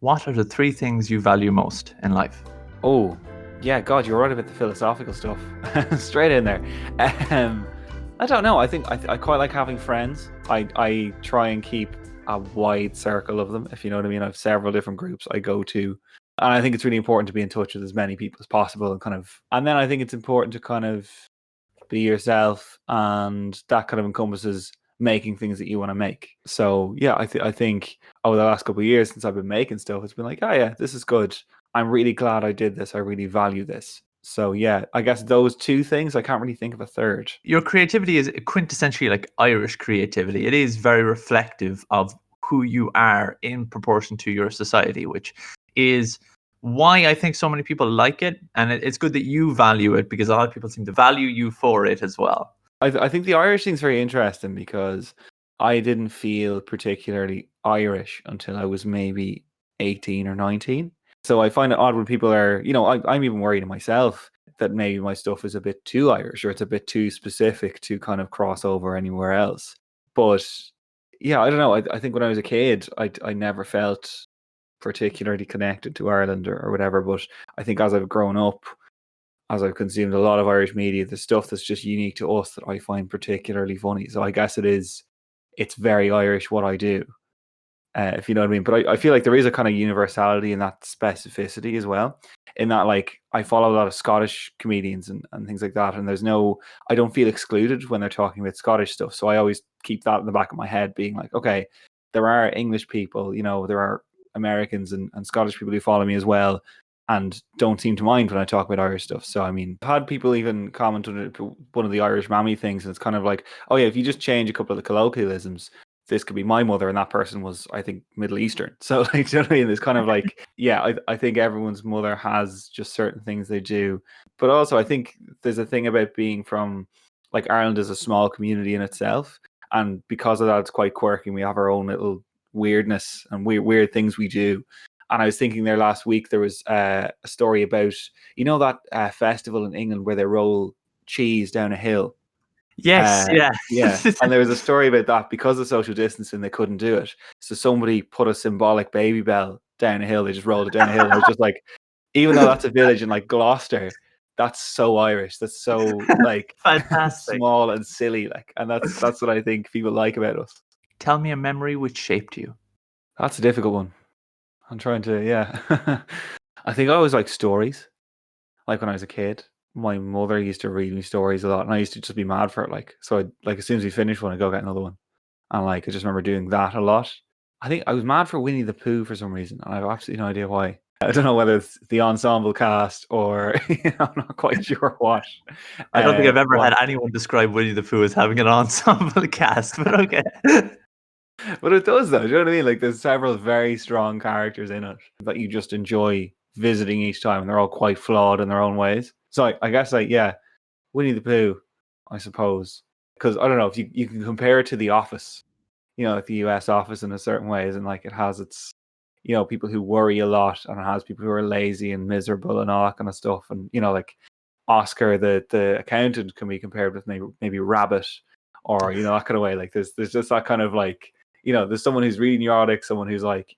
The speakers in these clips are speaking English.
what are the 3 things you value most in life? Oh, yeah, God, you're right about the philosophical stuff. Straight in there. I don't know. I think I quite like having friends. I try and keep a wide circle of them, if you know what I mean. I have several different groups I go to. And I think it's really important to be in touch with as many people as possible and then I think it's important to kind of be yourself, and that kind of encompasses making things that you want to make. So yeah, I think over the last couple of years since I've been making stuff, it's been like, oh yeah, this is good. I'm really glad I did this. I really value this. So yeah, I guess those 2 things. I can't really think of a third. Your creativity is quintessentially like Irish creativity. It is very reflective of who you are in proportion to your society, which is why I think so many people like it. And it's good that you value it, because a lot of people seem to value you for it as well. I think the Irish thing's very interesting because I didn't feel particularly Irish until I was maybe 18 or 19. So I find it odd when people are, I'm even worried myself that maybe my stuff is a bit too Irish, or it's a bit too specific to kind of cross over anywhere else. But yeah, I don't know. I think when I was a kid, I never felt particularly connected to Ireland or whatever. But I think as I've grown up, as I've consumed a lot of Irish media, the stuff that's just unique to us that I find particularly funny. So I guess it's very Irish what I do, if you know what I mean. But I feel like there is a kind of universality in that specificity as well, in that like I follow a lot of Scottish comedians and things like that, and I don't feel excluded when they're talking about Scottish stuff. So I always keep that in the back of my head, being like, okay, there are English people, there are Americans and Scottish people who follow me as well, and don't seem to mind when I talk about Irish stuff. So, I mean, I've had people even comment on one of the Irish mammy things, and it's kind of like, oh yeah, if you just change a couple of the colloquialisms, this could be my mother, and that person was, I think, Middle Eastern. So, like, do you know what I mean? It's kind of like, yeah, I think everyone's mother has just certain things they do. But also, I think there's a thing about being from, like, Ireland is a small community in itself. And because of that, it's quite quirky. We have our own little weirdness and weird things we do. And I was thinking there last week, there was a story about, that festival in England where they roll cheese down a hill. Yes, yeah. Yeah. And there was a story about that because of social distancing, they couldn't do it. So somebody put a symbolic baby bell down a hill. They just rolled it down a hill. And it was just like, even though that's a village in like Gloucester, that's so Irish. That's so like Fantastic. small and silly. Like, and that's what I think people like about us. Tell me a memory which shaped you. That's a difficult one. I'm trying to, yeah. I think I always like stories. Like when I was a kid, my mother used to read me stories a lot, and I used to just be mad for it. Like, so like as soon as we finished one, I'd go get another one. And like, I just remember doing that a lot. I think I was mad for Winnie the Pooh for some reason. And I have absolutely no idea why. I don't know whether it's the ensemble cast or I'm not quite sure what. I don't think I've ever had anyone describe Winnie the Pooh as having an ensemble cast, but okay. But it does, though. Do you know what I mean? Like, there's several very strong characters in it that you just enjoy visiting each time, and they're all quite flawed in their own ways. So I guess, like, yeah, Winnie the Pooh, I suppose, because I don't know if you can compare it to The Office, like the US Office in a certain ways, and like it has its, people who worry a lot, and it has people who are lazy and miserable and all that kind of stuff, and like Oscar, the accountant, can be compared with maybe Rabbit, or that kind of way. Like there's just that kind of like. There's someone who's really neurotic, someone who's like,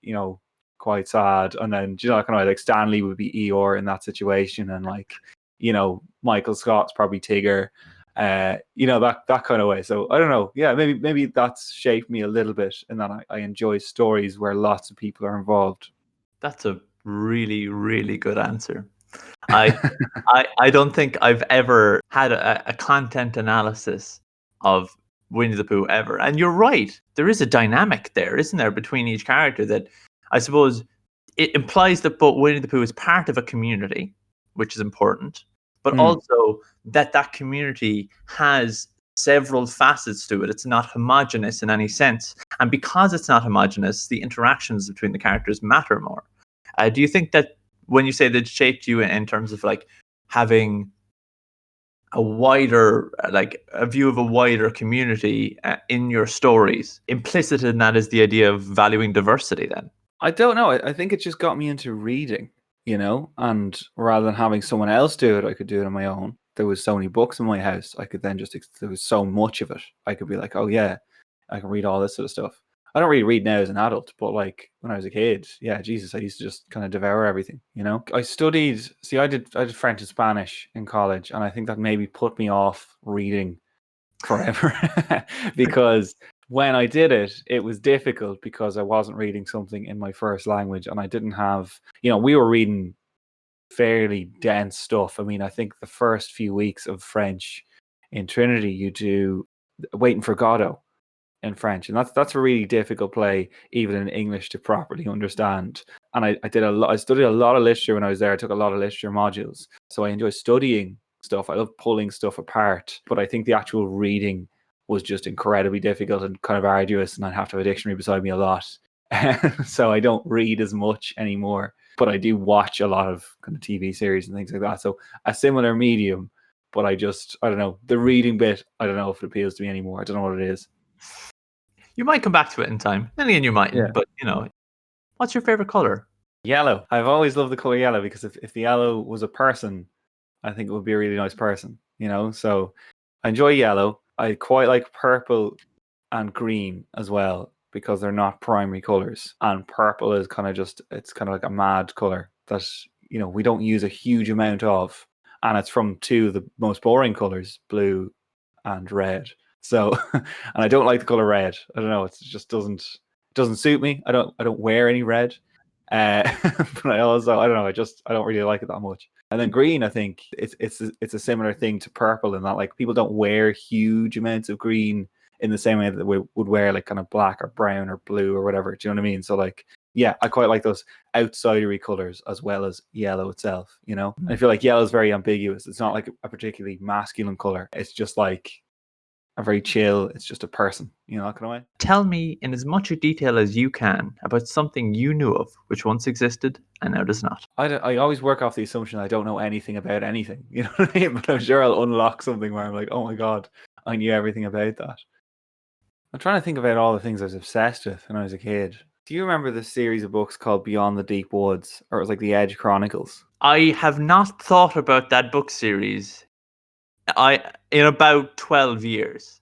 quite sad. And then, kind of like Stanley would be Eeyore in that situation. And like, Michael Scott's probably Tigger, that kind of way. So I don't know. Yeah, maybe that's shaped me a little bit in that I enjoy stories where lots of people are involved. That's a really, really good answer. I don't think I've ever had a content analysis of Winnie the Pooh ever. And you're right. There is a dynamic there, isn't there, between each character that I suppose it implies that both Winnie the Pooh is part of a community, which is important, but also that community has several facets to it. It's not homogenous in any sense. And because it's not homogenous, the interactions between the characters matter more. Do you think that when you say that it shaped you in terms of like having a wider, like a view of a wider community in your stories, implicit in that is the idea of valuing diversity then? I don't know. I think it just got me into reading, and rather than having someone else do it, I could do it on my own. There was so many books in my house. I could then there was so much of it. I could be like, oh yeah, I can read all this sort of stuff. I don't really read now as an adult, but like when I was a kid, yeah, Jesus, I used to just kind of devour everything, you know? I studied, see, I did French and Spanish in college, and I think that maybe put me off reading forever because when I did it, it was difficult because I wasn't reading something in my first language, and I didn't have, we were reading fairly dense stuff. I mean, I think the first few weeks of French in Trinity, you do Waiting for Godot in French, and that's a really difficult play even in English to properly understand. And I studied a lot of literature when I was there. I took a lot of literature modules, so I enjoy studying stuff. I love pulling stuff apart, but I think the actual reading was just incredibly difficult and kind of arduous, and I'd have to have a dictionary beside me a lot. So I don't read as much anymore, but I do watch a lot of kind of TV series and things like that. So a similar medium, but I don't know, the reading bit, I don't know if it appeals to me anymore. I don't know what it is. You might come back to it in time. Then again, you mightn't. Yeah. But what's your favorite color? Yellow. I've always loved the color yellow because if the yellow was a person, I think it would be a really nice person, So I enjoy yellow. I quite like purple and green as well because they're not primary colors. And purple is it's kind of like a mad color that, we don't use a huge amount of. And it's from two of the most boring colors, blue and red. So, and I don't like the color red. I don't know. It just doesn't suit me. I don't wear any red. But I don't know. I don't really like it that much. And then green, I think it's a similar thing to purple in that like people don't wear huge amounts of green in the same way that we would wear like kind of black or brown or blue or whatever. Do you know what I mean? So like, yeah, I quite like those outsidery colors as well as yellow itself. And I feel like yellow is very ambiguous. It's not like a particularly masculine color. It's just like a very chill. It's just a person, that kind of way. Tell me in as much detail as you can about something you knew of which once existed and now does not. I always work off the assumption I don't know anything about anything. You know what I mean? But I'm sure I'll unlock something where I'm like, oh my God, I knew everything about that. I'm trying to think about all the things I was obsessed with when I was a kid. Do you remember the series of books called Beyond the Deep Woods? Or it was like the Edge Chronicles? I have not thought about that book series in about 12 years.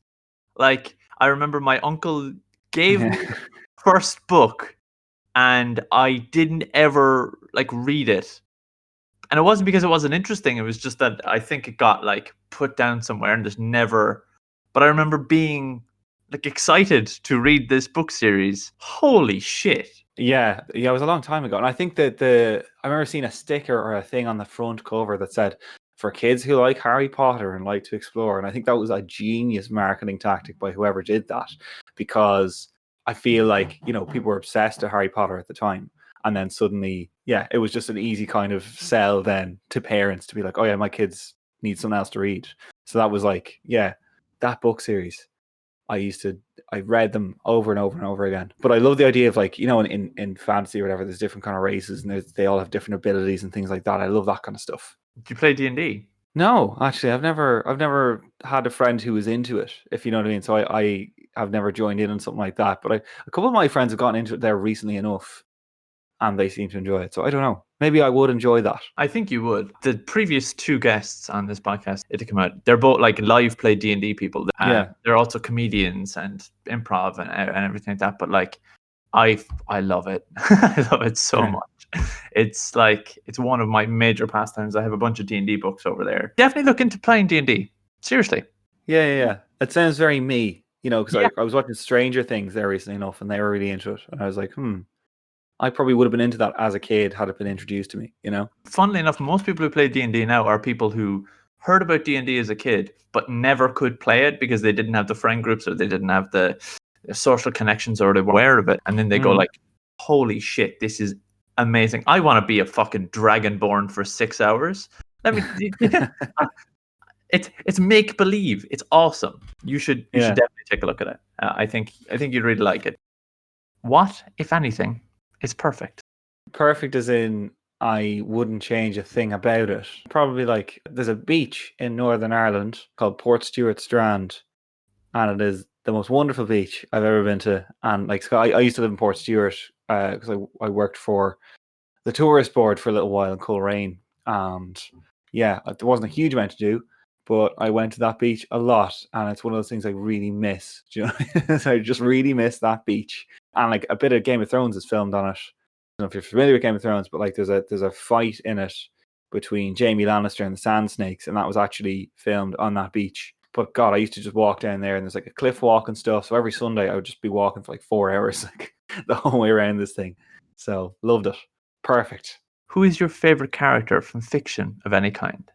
Like, I remember my uncle gave me the first book and I didn't ever like read it. And it wasn't because it wasn't interesting. It was just that I think it got like put down somewhere and just never. But I remember being like excited to read this book series. Holy shit. Yeah, it was a long time ago. And I think that I remember seeing a sticker or a thing on the front cover that said, for kids who like Harry Potter and like to explore. And I think that was a genius marketing tactic by whoever did that, because I feel like, people were obsessed with Harry Potter at the time. And then suddenly, yeah, it was just an easy kind of sell then to parents to be like, oh yeah, my kids need something else to read. So that was like, yeah, that book series. I read them over and over and over again. But I love the idea of like, in fantasy or whatever, there's different kind of races and they all have different abilities and things like that. I love that kind of stuff. Do you play D&D? No, actually, I've never had a friend who was into it, if you know what I mean. So I have never joined in on something like that. But a couple of my friends have gotten into it there recently enough, and they seem to enjoy it. So I don't know. Maybe I would enjoy that. I think you would. The previous two guests on this podcast to come out, they're both like live play D&D people. Yeah. They're also comedians and improv and everything like that. But like, I love it. I love it so much. It's like, it's one of my major pastimes. I have a bunch of D&D books over there. Definitely look into playing D&D. Seriously. Yeah. It sounds very me, because I was watching Stranger Things there recently enough, and they were really into it. And I was like, I probably would have been into that as a kid had it been introduced to me, Funnily enough, most people who play D&D now are people who heard about D&D as a kid, but never could play it because they didn't have the friend groups or they didn't have the social connections or they were aware of it. And then they go like, holy shit, this is amazing. I want to be a fucking dragonborn for 6 hours. Let me. It's make believe. It's awesome. You should definitely take a look at it. I think you'd really like it. What, if anything, is perfect? Perfect as in I wouldn't change a thing about it. Probably like there's a beach in Northern Ireland called Port Stewart Strand, and it is the most wonderful beach I've ever been to. And like I used to live in Port Stewart because I worked for the tourist board for a little while in Coleraine, and yeah, there wasn't a huge amount to do, but I went to that beach a lot, and it's one of those things I really miss. Do you know? I just really miss that beach. And like a bit of Game of Thrones is filmed on it. I don't know if you're familiar with Game of Thrones, but like there's a fight in it between Jaime Lannister and the Sand Snakes, and that was actually filmed on that beach. But God, I used to just walk down there, and there's like a cliff walk and stuff. So every Sunday I would just be walking for like 4 hours, like the whole way around this thing. So loved it. Perfect. Who is your favorite character from fiction of any kind?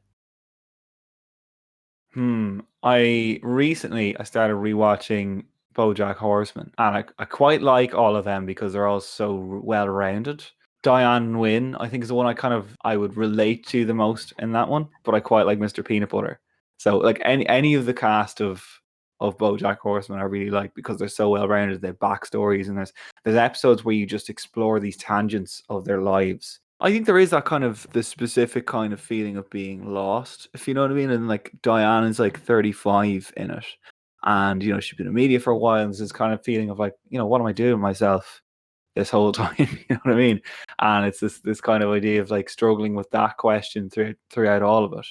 I started rewatching BoJack Horseman, and I quite like all of them because they're all so well rounded. Diane Nguyen, I think, is the one I would relate to the most in that one, but I quite like Mr. Peanut Butter. So like any of the cast of BoJack Horseman I really like because they're so well rounded. They have backstories, and there's episodes where you just explore these tangents of their lives. I think there is that kind of the specific kind of feeling of being lost, if you know what I mean. And like Diane is like 35 in it, and she's been in media for a while, and there's this kind of feeling of like, what am I doing with myself this whole time? You know what I mean? And it's this kind of idea of like struggling with that question throughout all of it.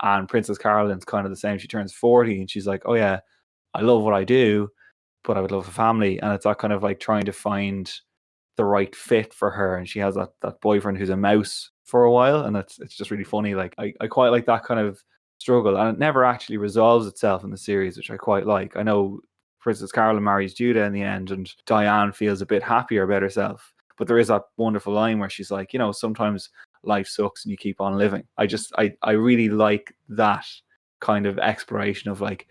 And Princess Caroline's kind of the same. She turns 40 and she's like, oh yeah, I love what I do, but I would love a family. And it's that kind of like trying to find the right fit for her. And she has that boyfriend who's a mouse for a while. And it's just really funny. Like I quite like that kind of struggle. And it never actually resolves itself in the series, which I quite like. I know Princess Caroline marries Judah in the end, and Diane feels a bit happier about herself. But there is that wonderful line where she's like, sometimes life sucks and you keep on living. I really like that kind of exploration of like,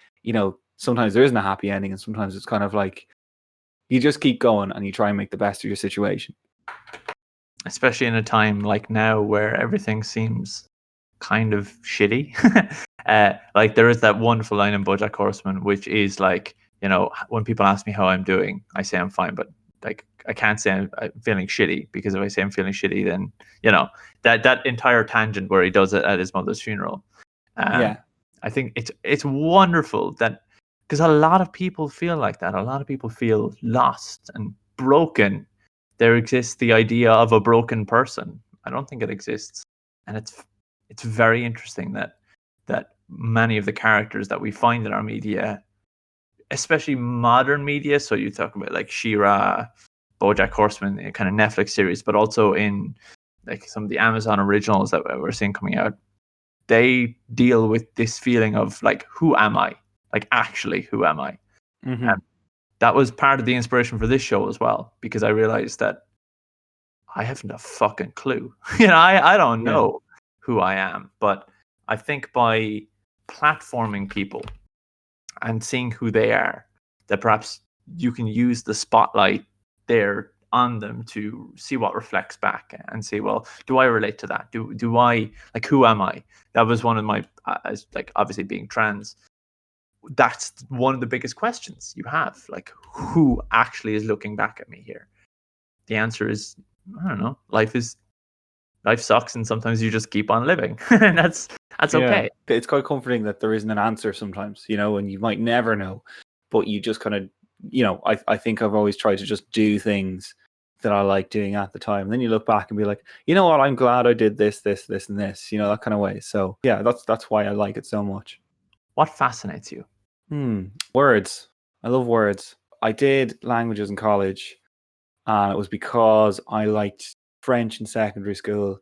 sometimes there isn't a happy ending, and sometimes it's kind of like you just keep going and you try and make the best of your situation. Especially in a time like now where everything seems kind of shitty. Like there is that wonderful line in BoJack Horseman, which is like, when people ask me how I'm doing, I say I'm fine, but like I can't say I'm feeling shitty, because if I say I'm feeling shitty, then that entire tangent where he does it at his mother's funeral. Yeah. I think it's wonderful that, because a lot of people feel like that. A lot of people feel lost and broken. There exists the idea of a broken person. I don't think it exists, and it's very interesting that many of the characters that we find in our media, especially modern media, so you talk about like She-Ra, BoJack Horseman, kind of Netflix series, but also in like some of the Amazon originals that we're seeing coming out, they deal with this feeling of like, who am I? Like, actually, who am I? Mm-hmm. That was part of the inspiration for this show as well, because I realized that I haven't a fucking clue. I don't know who I am, but I think by platforming people and seeing who they are, that perhaps you can use the spotlight there on them to see what reflects back and say, well, do I relate to that? Do I, like, who am I? That was one of my, like, obviously being trans, that's one of the biggest questions you have. Like, who actually is looking back at me here? The answer is, I don't know. Life sucks, and sometimes you just keep on living. And that's okay. It's quite comforting that there isn't an answer sometimes, and you might never know, but you just kind of, I think I've always tried to just do things that I like doing at the time. And then you look back and be like, you know what, I'm glad I did this, and this, that kind of way. So yeah, that's why I like it so much. What fascinates you? Words. I love words. I did languages in college, and it was because I liked French in secondary school.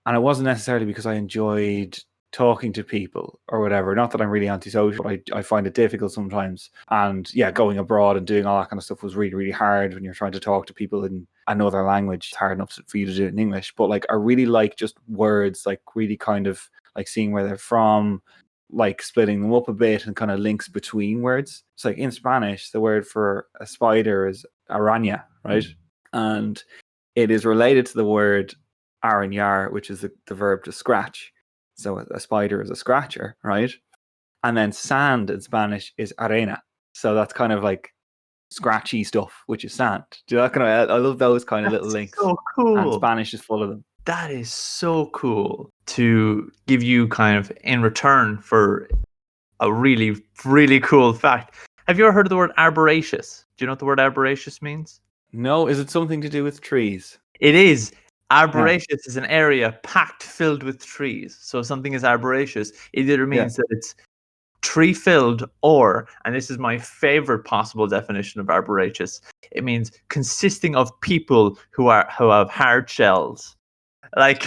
And it wasn't necessarily because I enjoyed talking to people or whatever. Not that I'm really antisocial, but I find it difficult sometimes. And yeah, going abroad and doing all that kind of stuff was really, really hard when you're trying to talk to people in another language. It's hard enough for you to do it in English. But like, I really like just words, like really kind of like seeing where they're from, like splitting them up a bit and kind of links between words. It's like in Spanish, the word for a spider is araña, right? And it is related to the word arañar, which is the verb to scratch. So a spider is a scratcher, right? And then sand in Spanish is arena. So that's kind of like scratchy stuff, which is sand. Do you know that kind of? I love those kind of little links. So cool. And Spanish is full of them. That is so cool to give you kind of in return for a really, really cool fact. Have you ever heard of the word arboraceous? Do you know what the word arboraceous means? No, is it something to do with trees? It is. Arboraceous is an area filled with trees. So if something is arboraceous, it either means that it's tree-filled, or, and this is my favorite possible definition of arboriaceous, it means consisting of people who have hard shells. Like,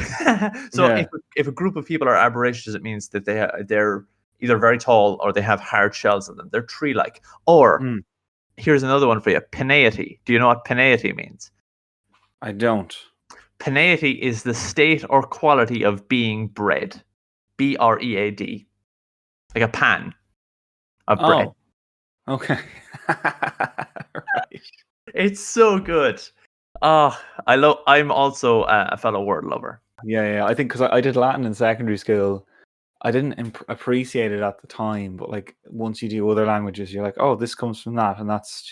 so Yeah. if a group of people are arboriaceous, it means that they're either very tall or they have hard shells in them. They're tree-like. Or Mm, here's another one for you: pineity. Do you know what pineity means? I don't. Pineity is the state or quality of being bread. BREAD. Like a pan of bread. Oh, okay. Right. It's so good. I'm also a fellow word lover. Yeah. I think because I did Latin in secondary school, I didn't appreciate it at the time, but like once you do other languages, you're like, oh, this comes from that, and that's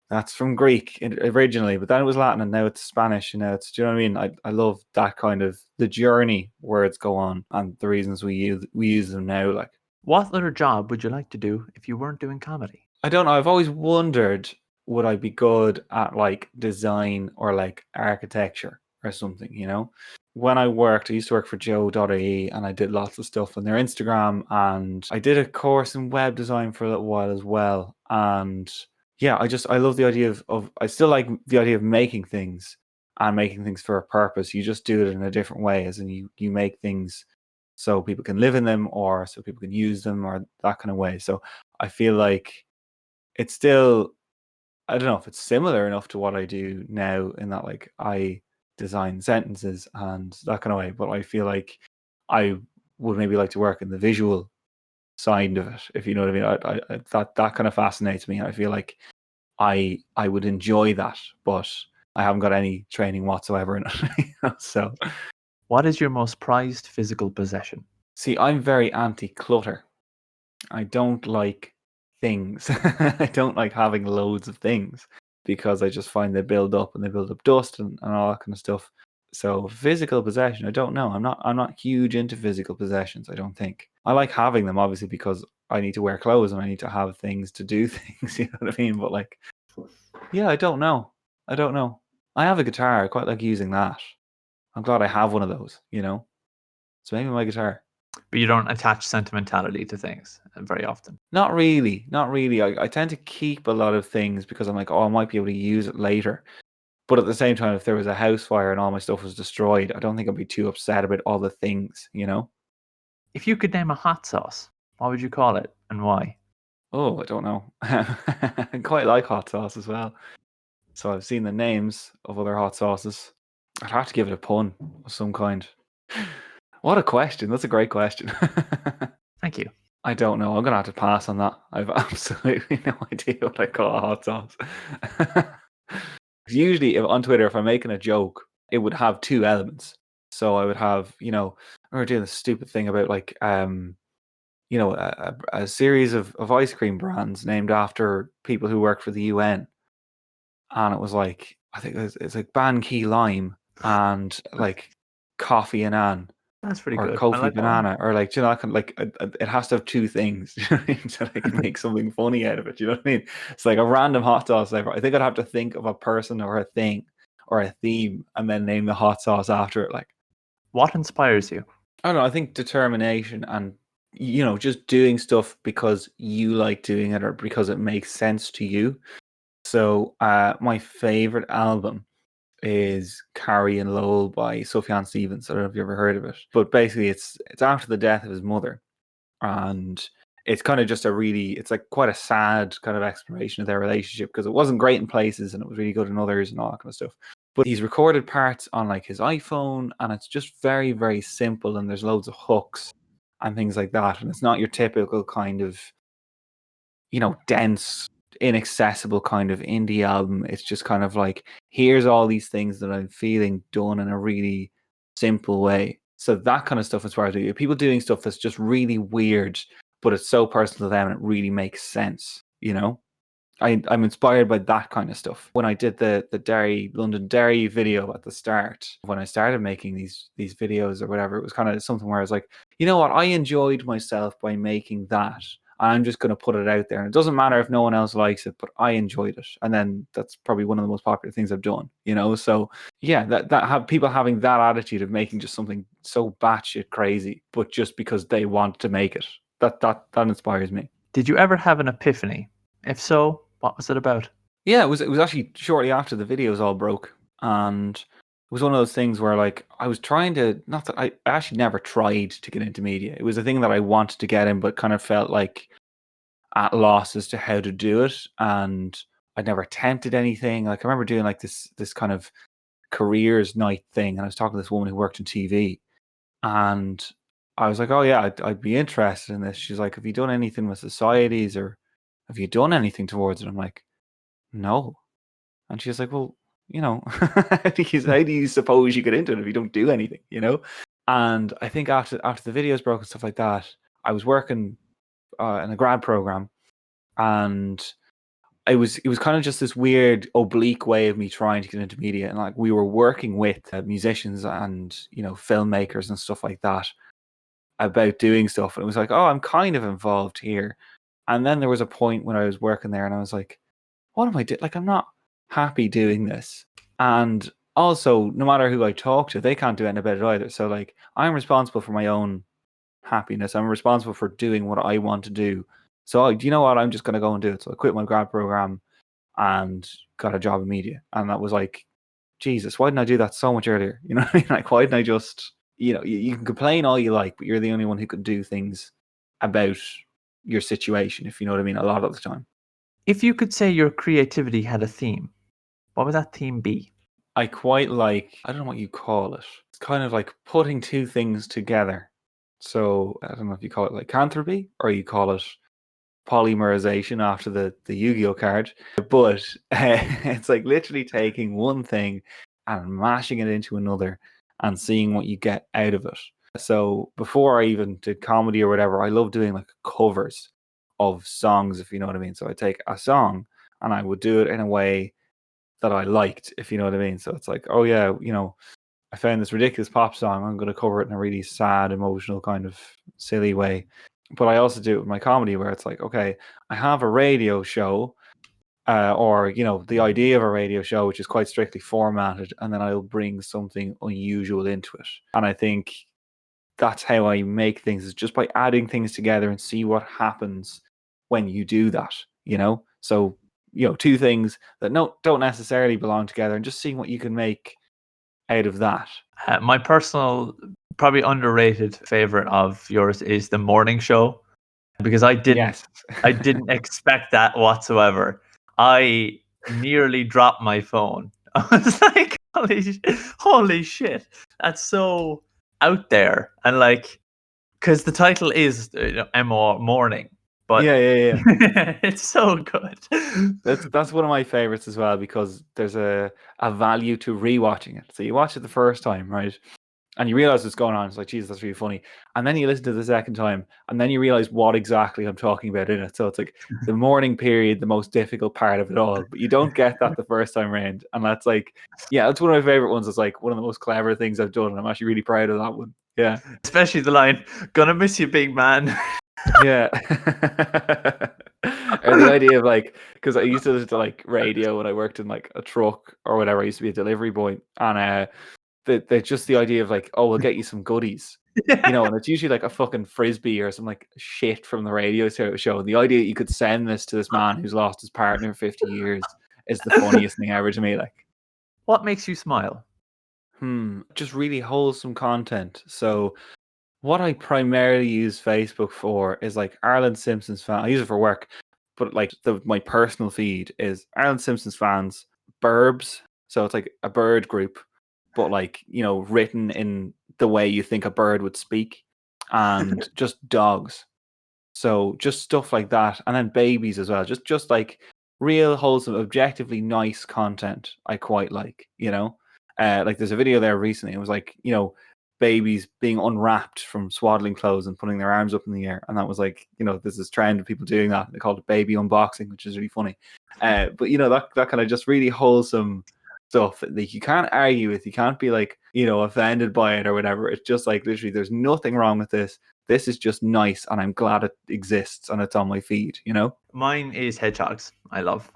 that's from Greek originally, but then it was Latin, and now it's Spanish, and now it's, do you know what I mean? I love that kind of the journey words go on, and the reasons we use them now. Like, What other job would you like to do if you weren't doing comedy? I don't know. I've always wondered, would I be good at like design or like architecture or something, you know? When I used to work for Joe.ie, and I did lots of stuff on their Instagram, and I did a course in web design for a little while as well. And yeah, I love the idea of I still like the idea of making things and making things for a purpose. You just do it in a different way, as in you make things so people can live in them or so people can use them or that kind of way. So I feel like it's still, I don't know if it's similar enough to what I do now, in that like I design sentences and that kind of way, but I feel like I would maybe like to work in the visual side of it, if you know what I mean. That kind of fascinates me. I feel like I would enjoy that, but I haven't got any training whatsoever in it. So, What is your most prized physical possession? see, I'm very anti-clutter. I don't like things. I don't like having loads of things, because I just find they build up and they build up dust and all that kind of stuff. So physical possession, I don't know. I'm not huge into physical possessions, I don't think. I like having them obviously because I need to wear clothes and I need to have things to do things, you know what I mean? But like, yeah, I don't know. I don't know. I have a guitar. I quite like using that. I'm glad I have one of those, you know? So maybe my guitar. But you don't attach sentimentality to things very often. Not really. Not really. I tend to keep a lot of things because I'm like, oh, I might be able to use it later. But at the same time, if there was a house fire and all my stuff was destroyed, I don't think I'd be too upset about all the things, you know? If you could name a hot sauce, what would you call it and why? Oh, I don't know. I quite like hot sauce as well. So I've seen the names of other hot sauces. I'd have to give it a pun of some kind. What a question. That's a great question. Thank you. I don't know. I'm going to have to pass on that. I've absolutely no idea what I call a hot sauce. Usually on Twitter, if I'm making a joke, it would have two elements. So I would have, we're doing this stupid thing about like, a series of ice cream brands named after people who work for the UN. And it was like, I think it's like Ban Key Lime and like Coffee and Ann. That's pretty Or good. I Kofi like that one. Banana, or like, it has to have two things, you know what I mean? So I can make something funny out of it. You know what I mean? It's like a random hot sauce flavor. I think I'd have to think of a person or a thing or a theme, and then name the hot sauce after it. Like, What inspires you? I don't know. I think determination and just doing stuff because you like doing it or because it makes sense to you. So, my favorite album is Carrie and Lowell by Sufjan Stevens. I don't know if you ever heard of it, but basically it's after the death of his mother, and it's kind of just it's like quite a sad kind of exploration of their relationship, because it wasn't great in places and it was really good in others and all that kind of stuff. But he's recorded parts on like his iPhone, and it's just very, very simple, and there's loads of hooks and things like that, and it's not your typical kind of dense, inaccessible kind of indie album. It's just kind of like, here's all these things that I'm feeling done in a really simple way. So that kind of stuff is where I do. People doing stuff that's just really weird, but it's so personal to them and it really makes sense, I'm inspired by that kind of stuff. When I did the London Dairy video at the start, when I started making these videos or whatever, it was kind of something where I was like, you know what, I enjoyed myself by making that. I'm just going to put it out there. And it doesn't matter if no one else likes it, but I enjoyed it. And then that's probably one of the most popular things I've done, So yeah, that have people having that attitude of making just something so batshit crazy, but just because they want to make it, that inspires me. Did you ever have an epiphany? If so, what was it about? Yeah, it was actually shortly after the videos all broke, and it was one of those things where like I was trying to, not that I actually never tried to get into media. It was a thing that I wanted to get in, but kind of felt like at loss as to how to do it, and I'd never attempted anything. Like I remember doing like this kind of careers night thing, and I was talking to this woman who worked in TV, and I was like, "Oh yeah, I'd be interested in this." She's like, "Have you done anything with societies, or have you done anything towards it?" I'm like, "No." And she's like, "Well, how do you suppose you get into it if you don't do anything, you know?" And I think after the videos broke and stuff like that, I was working in a grad program, and it was kind of just this weird oblique way of me trying to get into media, and like we were working with musicians and filmmakers and stuff like that about doing stuff, and it was like, oh, I'm kind of involved here. And then there was a point when I was working there, and I was like, what am I doing? Like, I'm not happy doing this. And also, no matter who I talk to, they can't do anything about it either. So, like, I'm responsible for my own happiness. I'm responsible for doing what I want to do. So, do you know what? I'm just going to go and do it. So, I quit my grad program and got a job in media. And that was like, Jesus, why didn't I do that so much earlier? You know what I mean? Like, why didn't I just, you can complain all you like, but you're the only one who can do things about your situation, if you know what I mean, a lot of the time. If you could say your creativity had a theme, what would that theme be? I quite like, I don't know what you call it. It's kind of like putting two things together. So I don't know if you call it like lycanthropy or you call it polymerization after the Yu-Gi-Oh card. But it's like literally taking one thing and mashing it into another and seeing what you get out of it. So before I even did comedy or whatever, I love doing like covers of songs, if you know what I mean. So I take a song and I would do it in a way that I liked, if you know what I mean. So it's like, oh yeah, I found this ridiculous pop song. I'm going to cover it in a really sad, emotional, kind of silly way. But I also do it with my comedy, where it's like, okay, I have a radio show, or the idea of a radio show, which is quite strictly formatted, and then I'll bring something unusual into it. And I think that's how I make things, is just by adding things together and see what happens when you do that. So two things that don't necessarily belong together, and just seeing what you can make out of that. My personal, probably underrated favorite of yours is the morning show, because I didn't Yes. expect that whatsoever. I nearly dropped my phone. I was like, holy shit, that's so out there. And like, because the title is MR Morning, but Yeah. it's so good. That's one of my favorites as well, because there's a value to rewatching it. So you watch it the first time, right? And you realize what's going on. It's like, Jesus, that's really funny. And then you listen to the second time, and then you realize what exactly I'm talking about in it. So it's like the morning period, the most difficult part of it all. But you don't get that the first time around. And that's like, yeah, that's one of my favorite ones. It's like one of the most clever things I've done. And I'm actually really proud of that one. Yeah. Especially the line, "Gonna miss you, big man." Yeah. Or the idea of like, because I used to listen to like radio when I worked in like a truck or whatever. I used to be a delivery boy. And just the idea of like, oh, we'll get you some goodies, and it's usually like a fucking frisbee or some like shit from the radio show. And the idea that you could send this to this man who's lost his partner 50 years is the funniest thing ever to me. Like, What makes you smile? just really wholesome content. So what I primarily use Facebook for is like Ireland Simpsons fan. I use it for work, but like my personal feed is Ireland Simpsons fans, Burbs. So it's like a bird group, but like, written in the way you think a bird would speak, and just dogs. So just stuff like that. And then babies as well. Just like real wholesome, objectively nice content I quite like. Like there's a video there recently. It was like, babies being unwrapped from swaddling clothes and putting their arms up in the air. And that was like, there's this trend of people doing that. They called it baby unboxing, which is really funny. But that kind of just really wholesome stuff that like you can't argue with. You can't be like, offended by it or whatever. It's just like literally there's nothing wrong with this. This is just nice, and I'm glad it exists and it's on my feed. Mine is hedgehogs. I love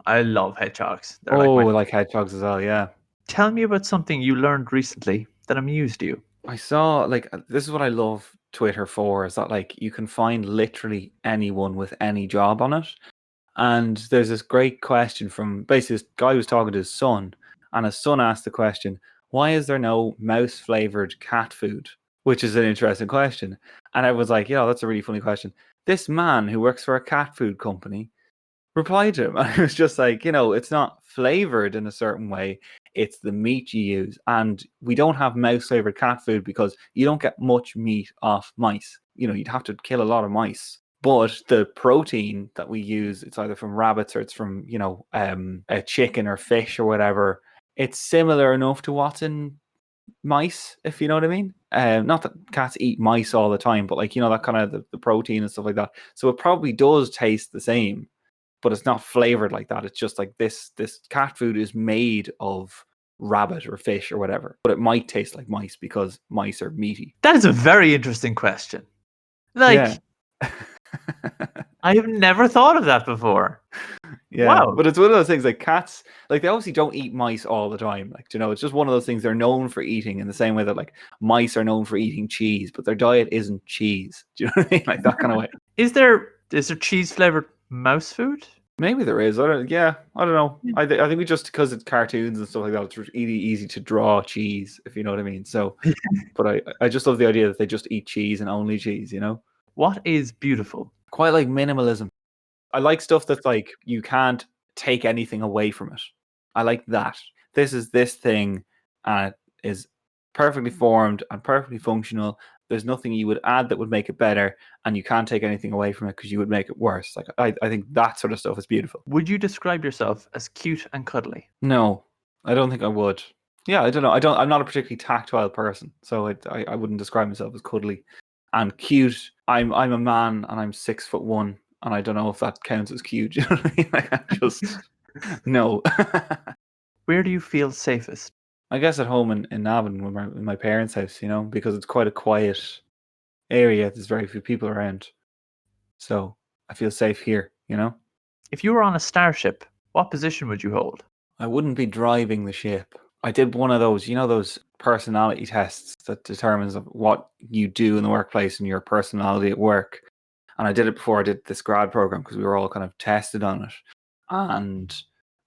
hedgehogs. They're Oh, like I like hedgehogs as well, yeah. Tell me about something you learned recently that amused you. I saw like this is what I love Twitter for, is that like you can find literally anyone with any job on it. And there's this great question from basically this guy was talking to his son, and his son asked the question, why is there no mouse flavored cat food? Which is an interesting question. And I was like, yeah, that's a really funny question. This man who works for a cat food company replied to him. And I was just like, it's not flavored in a certain way. It's the meat you use. And we don't have mouse flavored cat food because you don't get much meat off mice. You'd have to kill a lot of mice. But the protein that we use, it's either from rabbits or it's from, a chicken or fish or whatever. It's similar enough to what's in mice, if you know what I mean. Not that cats eat mice all the time, but like, that kind of the protein and stuff like that. So it probably does taste the same, but it's not flavored like that. It's just like this cat food is made of rabbit or fish or whatever, but it might taste like mice because mice are meaty. That is a very interesting question. Like, Yeah. I have never thought of that before. Yeah, Wow. but it's one of those things like cats, like they obviously don't eat mice all the time. Like, it's just one of those things they're known for eating in the same way that like mice are known for eating cheese, but their diet isn't cheese. Do you know what I mean? Like that kind of way. Is there cheese flavored mouse food? Maybe there is. I don't know. I think we just, because it's cartoons and stuff like that, it's really easy to draw cheese, if you know what I mean. So, but I just love the idea that they just eat cheese and only cheese. What is beautiful? Quite like minimalism. I like stuff that's like you can't take anything away from it. I like that. This is this thing, and it is perfectly formed and perfectly functional. There's nothing you would add that would make it better, and you can't take anything away from it because you would make it worse. Like I think that sort of stuff is beautiful. Would you describe yourself as cute and cuddly? No, I don't think I would. Yeah, I don't know. I'm not a particularly tactile person, so I wouldn't describe myself as cuddly and cute. I'm a man and I'm 6'1", and I don't know if that counts as cute. You know what I mean? Like, I just no. Where do you feel safest? I guess at home in Navan, in my parents' house, because it's quite a quiet area. There's very few people around, so I feel safe here. If you were on a starship, what position would you hold? I wouldn't be driving the ship. I did one of those, those personality tests that determines what you do in the workplace and your personality at work. And I did it before I did this grad program because we were all kind of tested on it. And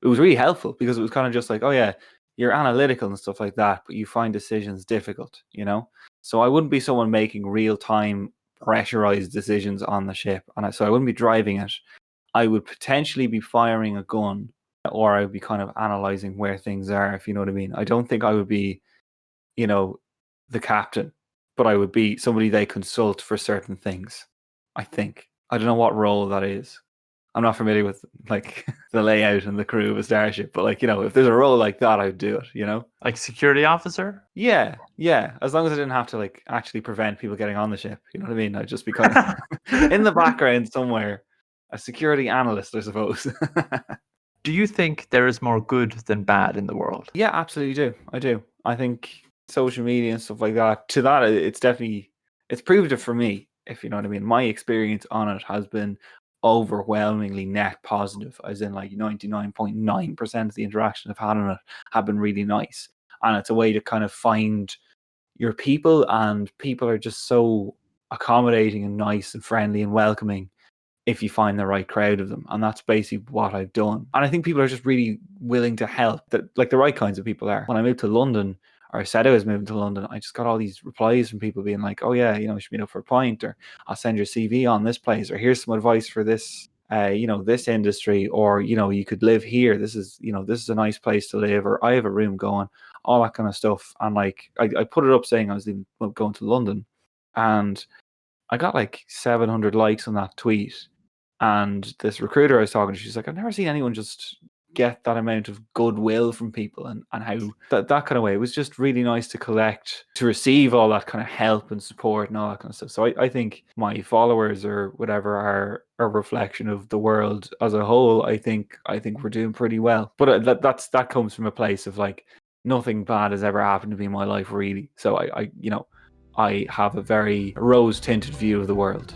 it was really helpful because it was kind of just like, oh yeah, you're analytical and stuff like that, but you find decisions difficult, So I wouldn't be someone making real-time pressurized decisions on the ship. And so I wouldn't be driving it. I would potentially be firing a gun, or I would be kind of analyzing where things are, if you know what I mean. I don't think I would be, the captain, but I would be somebody they consult for certain things, I think. I don't know what role that is. I'm not familiar with like the layout and the crew of a starship, but like, if there's a role like that, I would do it, Like security officer? Yeah. As long as I didn't have to like actually prevent people getting on the ship, you know what I mean? I'd just be kind of in the background somewhere, a security analyst, I suppose. Do you think there is more good than bad in the world? Yeah, absolutely do. I do. I think social media and stuff like that, to that, it's proved it for me, if you know what I mean. My experience on it has been overwhelmingly net positive, as in like 99.9% of the interactions I've had on it have been really nice. And it's a way to kind of find your people, and people are just so accommodating and nice and friendly and welcoming if you find the right crowd of them. And that's basically what I've done. And I think people are just really willing to help, that like the right kinds of people are. When I moved to London, or I said I was moving to London, I just got all these replies from people being like, oh yeah, you should meet up for a pint, or I'll send your CV on this place, or here's some advice for this, this industry, or, you could live here. This is a nice place to live, or I have a room going, all that kind of stuff. And like, I put it up saying I was going to London, and I got like 700 likes on that tweet. And this recruiter I was talking to, she's like, I've never seen anyone just get that amount of goodwill from people, and how that kind of way. It was just really nice to receive all that kind of help and support and all that kind of stuff. So I think my followers or whatever are a reflection of the world as a whole. I think we're doing pretty well. But that comes from a place of like, nothing bad has ever happened to me in my life, really. So I have a very rose-tinted view of the world.